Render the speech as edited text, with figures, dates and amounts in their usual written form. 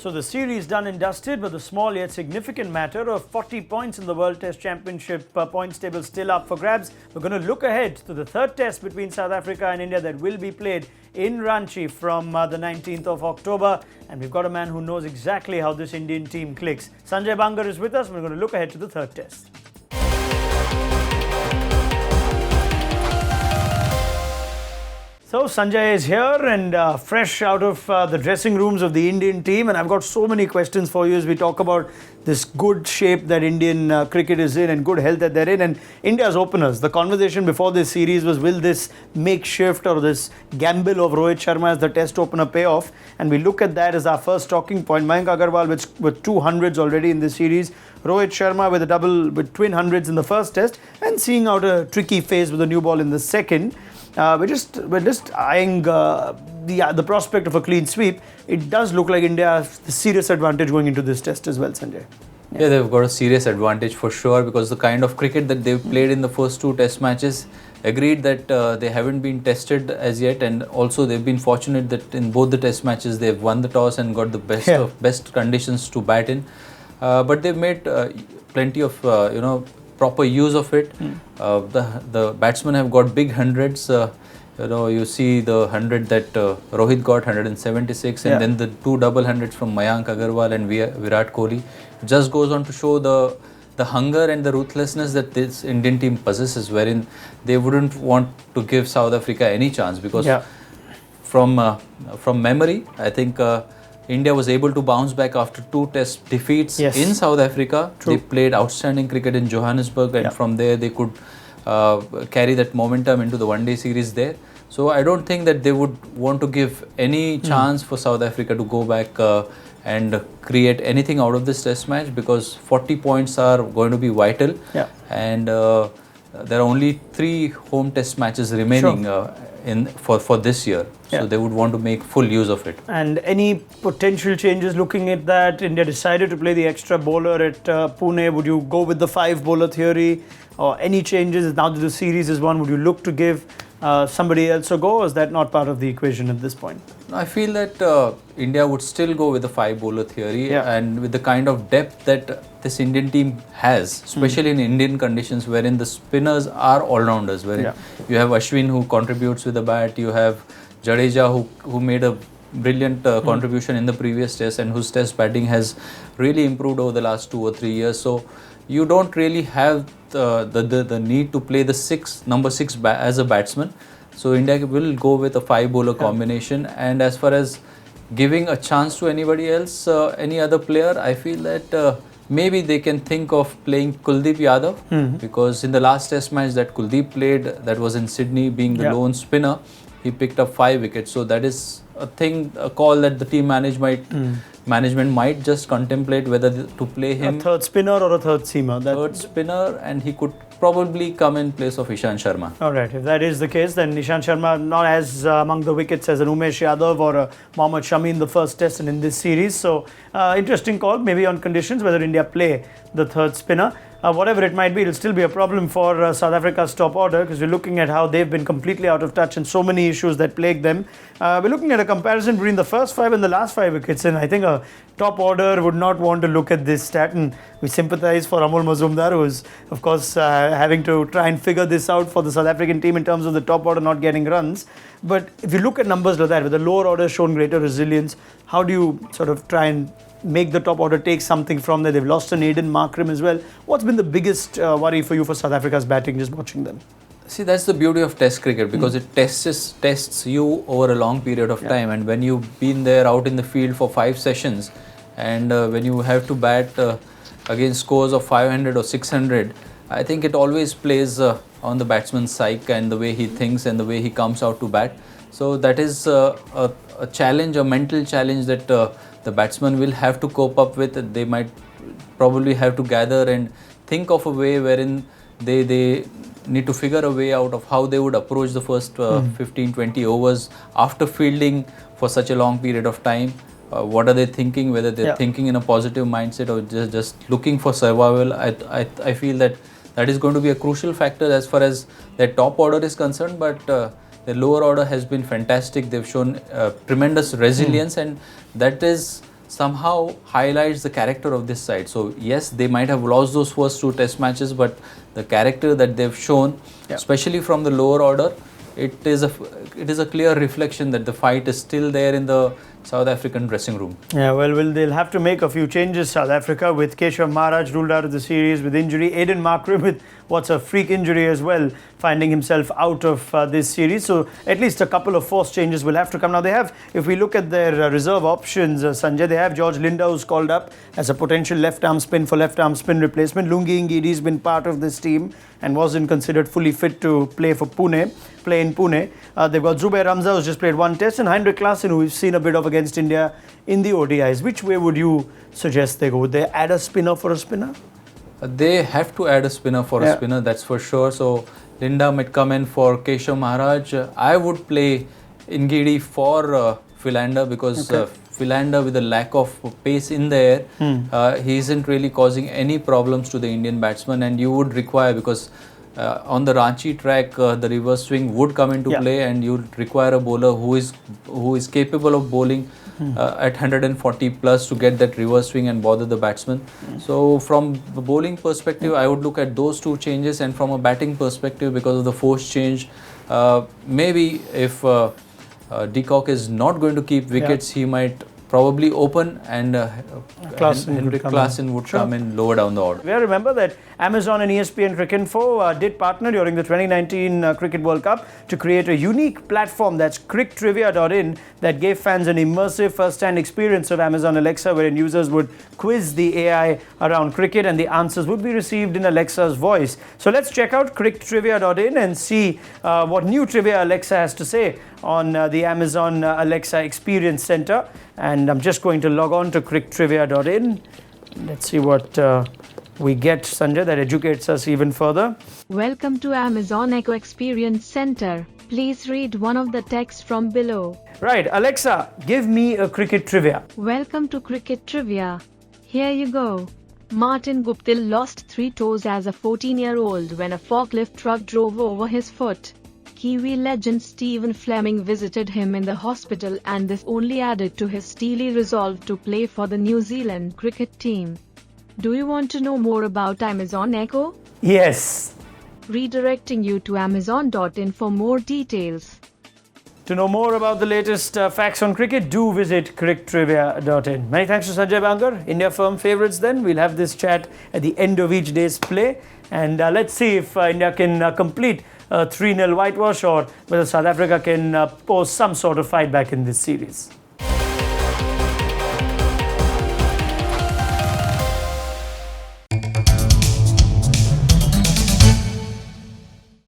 So the series done and dusted, but the small yet significant matter of 40 points in the World Test Championship points table still up for grabs. We're going to look ahead to the third test between South Africa and India that will be played in Ranchi from the 19th of October. And we've got a man who knows exactly how this Indian team clicks. Sanjay Bangar is with us. We're going to look ahead to the third test. So Sanjay is here and fresh out of the dressing rooms of the Indian team, and I've got so many questions for you as we talk about this good shape that Indian cricket is in and good health that they're in, and India's openers. The conversation before this series was, will this makeshift or this gamble of Rohit Sharma as the test opener pay off? And we look at that as our first talking point. Mayank Agarwal with 200s already in this series, Rohit Sharma with twin hundreds in the first test, and seeing out a tricky phase with a new ball in the second. We're just eyeing the prospect of a clean sweep. It does look like India has the serious advantage going into this test as well, Sanjay. Yeah, they've got a serious advantage for sure, because the kind of cricket that they've played in the first two test matches, agreed that they haven't been tested as yet, and also they've been fortunate that in both the test matches they've won the toss and got the best conditions to bat in. But they've made plenty of proper use of it. The batsmen have got big hundreds. You see the 100 that Rohit got, 176, and then the two double hundreds from Mayank Agarwal and Virat Kohli. It just goes on to show the hunger and the ruthlessness that this Indian team possesses, wherein they wouldn't want to give South Africa any chance, because from memory, I think India was able to bounce back after two test defeats in South Africa. True. They played outstanding cricket in Johannesburg, and from there they could carry that momentum into the one-day series there. So I don't think that they would want to give any chance for South Africa to go back and create anything out of this test match, because 40 points are going to be vital. And there are only 3 home test matches remaining for this year. So they would want to make full use of it. And any potential changes looking at that? India decided to play the extra bowler at Pune. Would you go with the 5 bowler theory, or any changes now that the series is won? Would you look to give somebody else a go, or is that not part of the equation at this point? I feel that India would still go with the 5 bowler theory, and with the kind of depth that this Indian team has, especially in Indian conditions, wherein the spinners are all-rounders, wherein you have Ashwin who contributes with the bat, you have Jadeja who made a brilliant contribution in the previous test, and whose test batting has really improved over the last 2 or 3 years. So you don't really have the need to play the number 6 as a batsman. So India will go with a 5 bowler combination. And as far as giving a chance to anybody else, any other player, I feel that maybe they can think of playing Kuldeep Yadav, because in the last test match that Kuldeep played, that was in Sydney, being the lone spinner, he picked up 5 wickets. So that is a call that the team management might just contemplate whether to play him. A third spinner or a third seamer? Third spinner, and he could probably come in place of Ishant Sharma. Alright, if that is the case, then Ishant Sharma not as among the wickets as an Umesh Yadav or a Mohammad Shami in the first test and in this series. So interesting call, maybe on conditions whether India play the third spinner. Whatever it might be, it'll still be a problem for South Africa's top order, because we're looking at how they've been completely out of touch and so many issues that plague them. We're looking at a comparison between the first 5 and the last 5 wickets, and I think a top order would not want to look at this stat, and we sympathize for Amol Mazumdar, who's of course having to try and figure this out for the South African team in terms of the top order not getting runs. But if you look at numbers like that, with the lower order shown greater resilience, how do you sort of try and make the top order take something from there? They've lost an Aiden Markram as well. What's been the biggest worry for you for South Africa's batting, just watching them? See, that's the beauty of test cricket, because it tests you over a long period of time. And when you've been there out in the field for 5 sessions, and when you have to bat against scores of 500 or 600, I think it always plays on the batsman's psyche and the way he thinks and the way he comes out to bat. So that is a challenge, a mental challenge that the batsman will have to cope up with. They might probably have to gather and think of a way wherein they need to figure a way out of how they would approach the first 15-20 overs after fielding for such a long period of time. What are they thinking? Whether they're thinking in a positive mindset or just looking for survival. I feel that is going to be a crucial factor as far as their top order is concerned. But the lower order has been fantastic. They've shown tremendous resilience, and that is somehow highlights the character of this side. So yes, they might have lost those first two test matches, but the character that they've shown, especially from the lower order, it is a clear reflection that the fight is still there in the South African dressing room. Yeah, well, they'll have to make a few changes, South Africa, with Keshav Maharaj ruled out of the series with injury. Aiden Markram with what's a freak injury as well, finding himself out of this series. So at least a couple of forced changes will have to come. Now they have, if we look at their reserve options, Sanjay, they have George Linda, who's called up as a potential left-arm spin for left-arm spin replacement. Lungi Ngidi has been part of this team and wasn't considered fully fit to play in Pune. They've got Zubair Ramza, who's just played one test, and Heinrich Klaassen, who we've seen a bit of against India in the ODIs. Which way would you suggest they go? Would they add a spinner for a spinner? They have to add a spinner for a spinner, that's for sure. So Linda might come in for Keshav Maharaj. I would play Ngidi for Philander because Philander, with a lack of pace in the air, he isn't really causing any problems to the Indian batsman, and you would require, because on the Ranchi track, the reverse swing would come into play, and you require a bowler who is capable of bowling at 140 plus to get that reverse swing and bother the batsman. So from the bowling perspective, I would look at those two changes, and from a batting perspective, because of the force change, maybe if de Kock is not going to keep wickets, he might probably open, and Henrik Klaassen would come in lower down the order. We remember that Amazon and ESPN Cricinfo did partner during the 2019 Cricket World Cup to create a unique platform, that's cricktrivia.in, that gave fans an immersive first-hand experience of Amazon Alexa, wherein users would quiz the AI around cricket and the answers would be received in Alexa's voice. So let's check out cricktrivia.in and see what new trivia Alexa has to say on the Amazon Alexa Experience Center. And I'm just going to log on to cricktrivia.in. Let's see what we get, Sanjay, that educates us even further. Welcome to Amazon Echo Experience Center. Please read one of the texts from below. Right, Alexa, give me a cricket trivia. Welcome to Cricket Trivia. Here you go. Martin Guptill lost 3 toes as a 14-year-old when a forklift truck drove over his foot. Kiwi legend Stephen Fleming visited him in the hospital, and this only added to his steely resolve to play for the New Zealand cricket team. Do you want to know more about Amazon Echo? Yes. Redirecting you to Amazon.in for more details. To know more about the latest facts on cricket, do visit cricktrivia.in. Many thanks to Sanjay Bangar. India firm favourites then. We'll have this chat at the end of each day's play. And let's see if India can complete a 3-0 whitewash, or whether South Africa can pose some sort of fight back in this series.